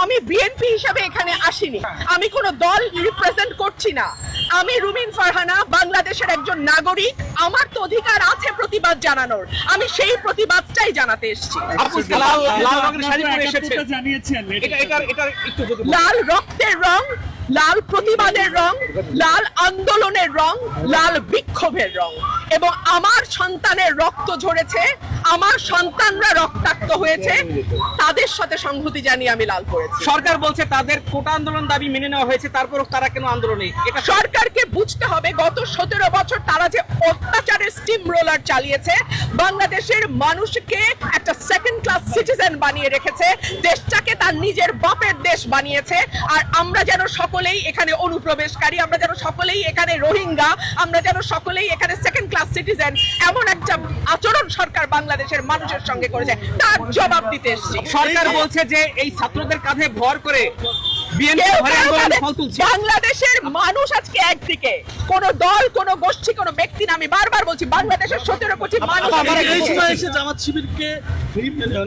আমি বিএনপি হিসাবে এখানে আসিনি, আমি কোনো দল রিপ্রেজেন্ট করছি না। আমি রুমিন ফারহানা, বাংলাদেশের একজন নাগরিক। আমার তো অধিকার আছে প্রতিবাদ জানানোর, আমি সেই প্রতিবাদটাই জানাতে এসেছি। লাল রক্তের রং, লাল প্রতিবাদের রং, লাল আন্দোলনের রং, লাল বিক্ষোভের রং। এবং আমার সন্তানের রক্ত ঝরেছে, আমার সন্তানরা রক্তাক্ত হয়েছে, তাদের সাথে সংহতি জানিয়ে আমি লাল পড়েছি। সরকার বলছে তাদের কোটা আন্দোলন দাবি মেনে নেওয়া হয়েছে, তারপরও তারা কেন আন্দোলনে? এটা সরকারকে বুঝতে হবে, গত 17 বছর তারা যে অত্যাচারের স্টিম রোলার চালিয়েছে, বাংলাদেশের মানুষকে একটা সেকেন্ড ক্লাস সিটিজেন বানিয়ে রেখেছে, দেশটাকে তার নিজের বাপের দেশ বানিয়েছে। আর আমরা যেন সকলেই এখানে অনুপ্রবেশকারী, আমরা যেন সকলেই এখানে রোহিঙ্গা, আমরা যেন সকলেই এখানে সেকেন্ড ক্লাস সিটিজেন, এমন একটা আচরণ সরকার বাংলাদেশের মানুষের সঙ্গে করেছে, তার জবাব দিতে এসেছি। সরকার বলছে যে এই ছাত্রদের কাঁধে ভর করে বাংলাদেশের মানুষ আজকে একদিকে, কোন দল, কোন গোষ্ঠী, কোন ব্যক্তি না। আমি বারবার বলছি, বাংলাদেশের 17 কোটি মানুষ। এই সময় এসে জামাত শিবিরকে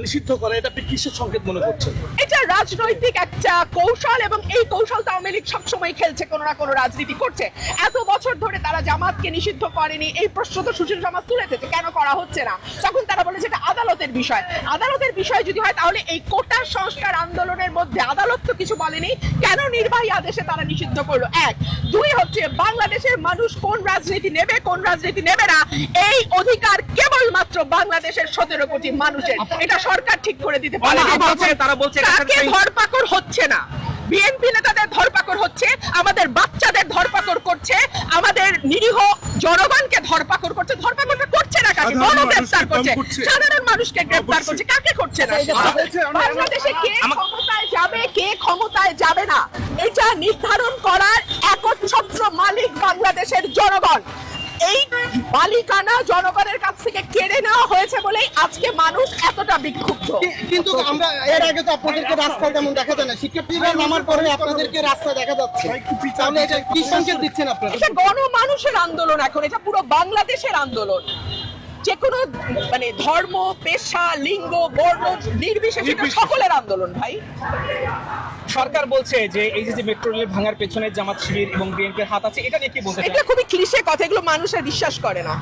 নিষিদ্ধ করে, এটা আপনি কিসের সংকেত মনে করছেন? এটা রাজনৈতিক একটা কৌশল, এবং এই কৌশলটা আওয়ামী লীগ সবসময় খেলছে, কোন না কোন রাজনীতি করছে। এত বছর ধরে তারা জামাতকে নিষিদ্ধ করেনি, এই প্রশ্ন তো সুশীল সমাজ তুলেছে যে কেন করা হচ্ছে না। তখন তারা বলেছে এটা আদালতের বিষয়। আদালতের বিষয় যদি হয়, তাহলে এই কোটা সংস্কার আন্দোলনের মধ্যে আদালত তো কিছু বলেনি, কেন নির্বাহী আদেশে তারা নিষিদ্ধ করলো? এক। দুই হচ্ছে, বাংলাদেশের মানুষ কোন রাজনীতি নেবে, কোন রাজনীতি নেবে না, এই অধিকার কেবলমাত্র বাংলাদেশের 17 কোটি মানুষের। এটা সরকার ঠিক করে দিতে পারে। তারা বলছে তাকে ধরপাকড় হচ্ছে না, বিএনপি নেতাদের ধরপাকড় হচ্ছে, আমাদের বাচ্চাদের ধরপাকড় করছে, আমাদের নিরীহ জনগণকে ধরপাকড় করছে। ধরপাকড়টা করছে না কাকে? গণগ্রেফতার করছে, সাধারণ মানুষকে গ্রেফতার করছে। কাকে করছে না? বাংলাদেশে কে ক্ষমতায় যাবে, কে ক্ষমতায় যাবে না, এটা নির্ধারণ করার একচ্ছত্র মালিক বাংলাদেশের জনগণ। এই মালিকানা জনগণের কাছ থেকে কেড়ে নেওয়া হয়েছে বলেই আজকে মানুষ এতটা বিক্ষুব্ধ। কিন্তু আমরা এর আগে তো আপনাদেরকে রাস্তায় তেমন দেখা যায় না, শিক্ষার্থীরা নামার পরে আপনাদেরকে রাস্তায় দেখা যাচ্ছে, তাহলে এটা কি সংকেত দিচ্ছেন আপনারা? এটা গণমানুষের আন্দোলন, এখন এটা পুরো বাংলাদেশের আন্দোলন। যে কোনো মানে ধর্ম, পেশা, লিঙ্গ, বর্ণ নির্বিশেষে সকলের আন্দোলন ভাই। সরকার বলছে যে এই যে মেট্রো রেল ভাঙার পেছনে জামাত শিবির এবং বিএনপির হাত আছে, এটা নিয়ে কি বলতে চান? এটা খুবই ক্লিশে কথা, এগুলো মানুষের বিশ্বাস করে না।